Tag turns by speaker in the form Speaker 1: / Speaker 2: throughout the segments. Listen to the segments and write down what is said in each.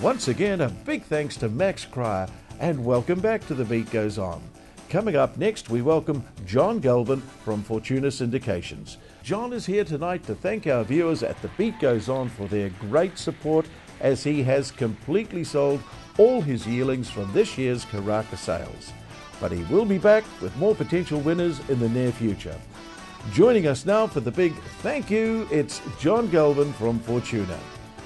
Speaker 1: Once again, a big thanks to Max Cryer, and welcome back to The Beat Goes On. Coming up next, we welcome John Galvin from Fortuna Syndications. John is here tonight to thank our viewers at The Beat Goes On for their great support, as he has completely sold all his yearlings from this year's Karaka sales. But he will be back with more potential winners in the near future. Joining us now for the big thank you, it's John Galvin from Fortuna.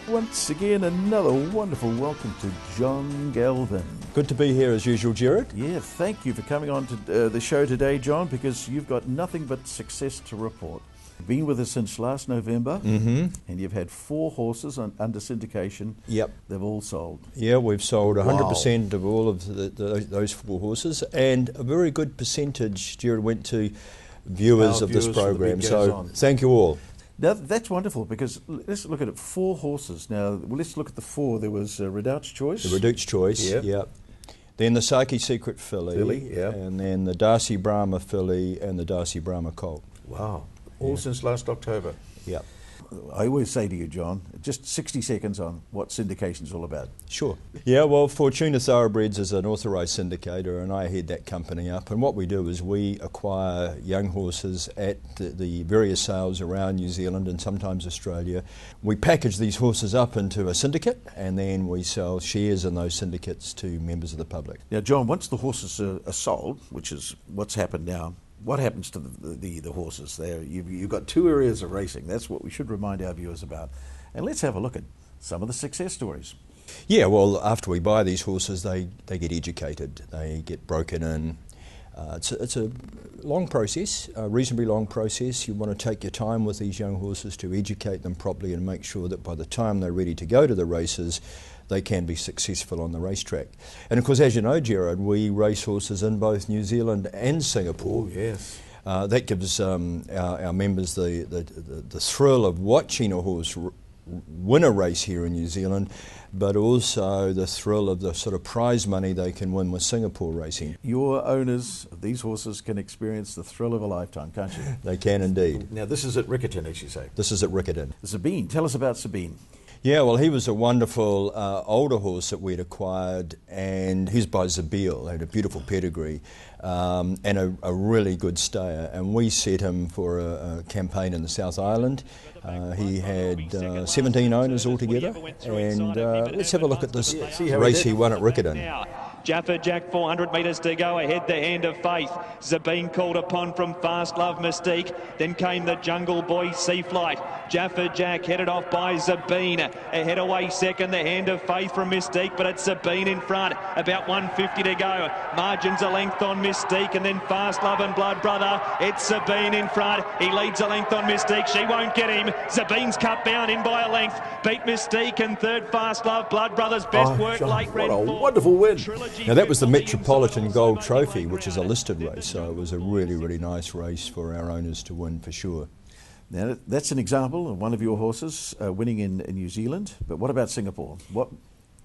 Speaker 1: Once again, another wonderful welcome to John Galvin.
Speaker 2: Good to be here as usual, Jared.
Speaker 1: Yeah, thank you for coming on to the show today, John, because you've got nothing but success to report. You've been with us since last November, and you've had 4 horses under syndication.
Speaker 2: Yep.
Speaker 1: They've all sold.
Speaker 2: Yeah, we've sold 100% of all of those 4 horses, and a very good percentage, Jared, went to viewers of this program. So thank you all.
Speaker 1: Now, that's wonderful, because let's look at it. 4 horses. Now, let's look at the 4. There was Redoubt's Choice.
Speaker 2: The Redoubt's Choice, yep. Then the Saki Secret filly, and then the Darcy Brahma filly and the Darcy Brahma colt.
Speaker 1: Wow. All since last October.
Speaker 2: Yep.
Speaker 1: I always say to you, John, just 60 seconds on what syndication's all about.
Speaker 2: Sure. Yeah, well, Fortuna Thoroughbreds is an authorised syndicator, and I head that company up. And what we do is we acquire young horses at the various sales around New Zealand and sometimes Australia. We package these horses up into a syndicate, and then we sell shares in those syndicates to members of the public.
Speaker 1: Now, John, once the horses are sold, which is what's happened now, what happens to the horses there? You've got 2 areas of racing. That's what we should remind our viewers about. And let's have a look at some of the success stories.
Speaker 2: Yeah, well, after we buy these horses, they get educated. They get broken in. It's a long process, a reasonably long process. You want to take your time with these young horses to educate them properly and make sure that by the time they're ready to go to the races, they can be successful on the racetrack. And of course, as you know, Gerard, we race horses in both New Zealand and Singapore.
Speaker 1: Oh, yes.
Speaker 2: That gives our members the thrill of watching a horse win a race here in New Zealand, but also the thrill of the sort of prize money they can win with Singapore racing.
Speaker 1: Your owners of these horses can experience the thrill of a lifetime, can't you?
Speaker 2: They can indeed.
Speaker 1: Now, this is at Riccarton, as you say.
Speaker 2: This is at Riccarton.
Speaker 1: Sabine, tell us about Sabine.
Speaker 2: Yeah, well, he was a wonderful older horse that we'd acquired, and he's by Zabeel, had a beautiful pedigree, and a really good stayer. And we set him for a campaign in the South Island. He had 17 owners altogether, and let's have a look at this race he won at Riccarton.
Speaker 3: Jaffa Jack, 400 metres to go, ahead the Hand of Faith. Zabine called upon from Fast Love Mystique. Then came the Jungle Boy Sea Flight. Jaffa Jack headed off by Zabine. Ahead away second, the Hand of Faith from Mystique, but it's Zabine in front. About 150 to go. Margins a length on Mystique, and then Fast Love and Blood Brother. It's Zabine in front. He leads a length on Mystique. She won't get him. Zabine's cut bound in by a length. Beat Mystique, and third Fast Love. Blood Brothers best work late.
Speaker 1: What a wonderful win.
Speaker 2: Now that was the Metropolitan Gold Trophy, which is a listed race, so it was a really, really nice race for our owners to win for sure.
Speaker 1: Now that's an example of one of your horses winning in New Zealand, but what about Singapore?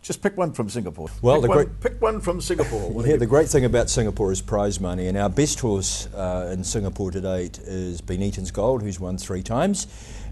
Speaker 1: Just pick one from Singapore.
Speaker 2: Well,
Speaker 1: pick one from Singapore.
Speaker 2: Yeah, the great thing about Singapore is prize money, and our best horse in Singapore to date has been Eaton's Gold, who's won 3 times,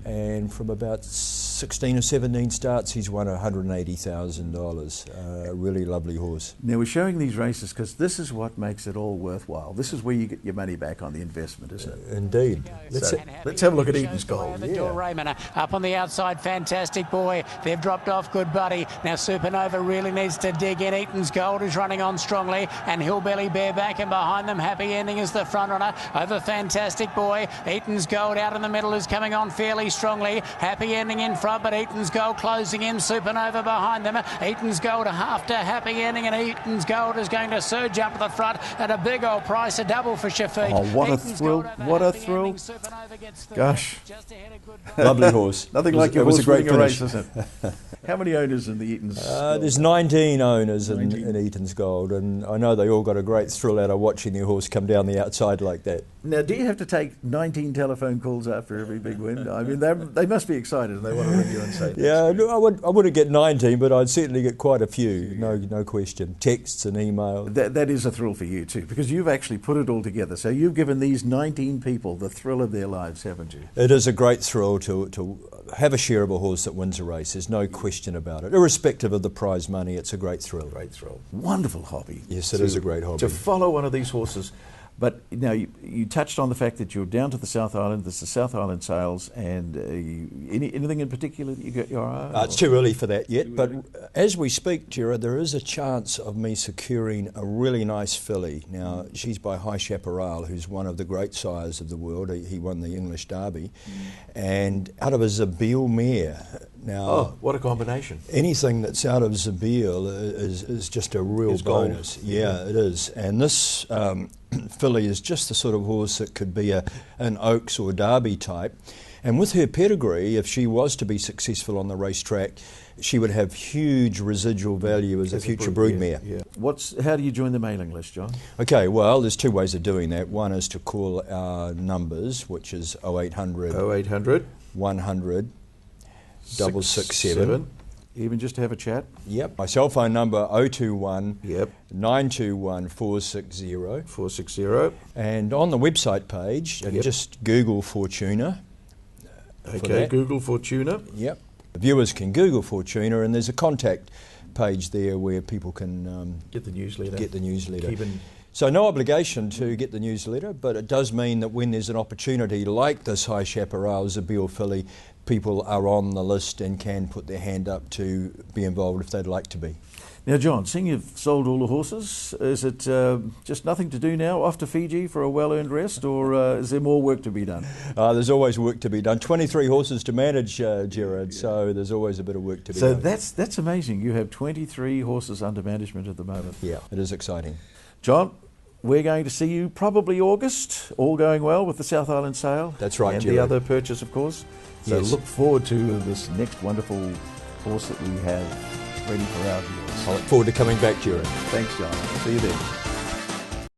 Speaker 2: and from about 16 or 17 starts, he's won $180,000. A really lovely horse.
Speaker 1: Now, we're showing these races because this is what makes it all worthwhile. This is where you get your money back on the investment, isn't it?
Speaker 2: Indeed.
Speaker 1: Let's have a look at Eaton's Gold.
Speaker 4: Raymond up on the outside, Fantastic Boy. They've dropped off Good Buddy. Now Supernova really needs to dig in. Eaton's Gold is running on strongly, and Hillbilly bareback, and behind them Happy Ending is the front runner over Fantastic Boy. Eaton's Gold out in the middle is coming on fairly strongly. Happy Ending in front, but Eaton's Gold closing in. Supernova behind them. Eaton's Gold after Happy Ending, and Eaton's Gold is going to surge up to the front at a big old price, a double for Shafiq.
Speaker 1: Oh, what a thrill. What a thrill. Gosh.
Speaker 2: Lovely horse.
Speaker 1: Nothing like your horse winning a race, is it? How many owners in the Eaton's Gold?
Speaker 2: There's 19 owners in Eaton's Gold, and I know they all got a great thrill out of watching their horse come down the outside like that.
Speaker 1: Now, do you have to take 19 telephone calls after every big win? I mean, mean, they must be excited and they want to ring you and say,
Speaker 2: yeah, no, I wouldn't get 19, but I'd certainly get quite a few, no question. Texts and emails.
Speaker 1: That is a thrill for you too, because you've actually put it all together. So you've given these 19 people the thrill of their lives, haven't you?
Speaker 2: It is a great thrill to have a share of a horse that wins a race. There's no question about it. Irrespective of the prize money, it's a great thrill.
Speaker 1: Great thrill. Wonderful hobby.
Speaker 2: Yes, it is a great hobby.
Speaker 1: To follow one of these horses. But now you touched on the fact that you're down to the South Island. There's the South Island sales, and anything in particular that you got your eye on?
Speaker 2: It's too early for that yet, but as we speak, Gerard, there is a chance of me securing a really nice filly. Now, she's by High Chaparral, who's one of the great sires of the world. He won the English Derby, and out of a Zabeel mare. Now,
Speaker 1: oh, what a combination!
Speaker 2: Anything that's out of Zabeel is just a real bonus.
Speaker 1: Gold.
Speaker 2: Yeah, it is. And this filly is just the sort of horse that could be an Oaks or Derby type. And with her pedigree, if she was to be successful on the racetrack, she would have huge residual value as a future broodmare.
Speaker 1: Yeah. How do you join the mailing list, John?
Speaker 2: Okay, well, there's two ways of doing that. One is to call our numbers, which is 0800 100 667.
Speaker 1: Even just to have a chat?
Speaker 2: Yep. My cell phone number 021
Speaker 1: Yep.
Speaker 2: 921 460.
Speaker 1: 460.
Speaker 2: And on the website page, just Google Fortuna.
Speaker 1: Okay, Google Fortuna.
Speaker 2: Yep. Viewers can Google Fortuna, and there's a contact page there where people can
Speaker 1: get the newsletter.
Speaker 2: So no obligation to get the newsletter, but it does mean that when there's an opportunity like this High Chaparral Zabeel filly, people are on the list and can put their hand up to be involved if they'd like to be.
Speaker 1: Now, John, seeing you've sold all the horses, is it just nothing to do now, off to Fiji for a well-earned rest, or is there more work to be done?
Speaker 2: There's always work to be done. 23 horses to manage, Gerard, so there's always a bit of work to be done.
Speaker 1: So that's amazing. You have 23 horses under management at the moment.
Speaker 2: Yeah, it is exciting.
Speaker 1: John, we're going to see you probably August, all going well with the South Island sale.
Speaker 2: That's right,
Speaker 1: and
Speaker 2: Gerard.
Speaker 1: the other purchase, of course. So look forward to this next wonderful horse that we have ready for our viewers.
Speaker 2: I look forward to coming back, Gerard.
Speaker 1: Thanks, John. See you then.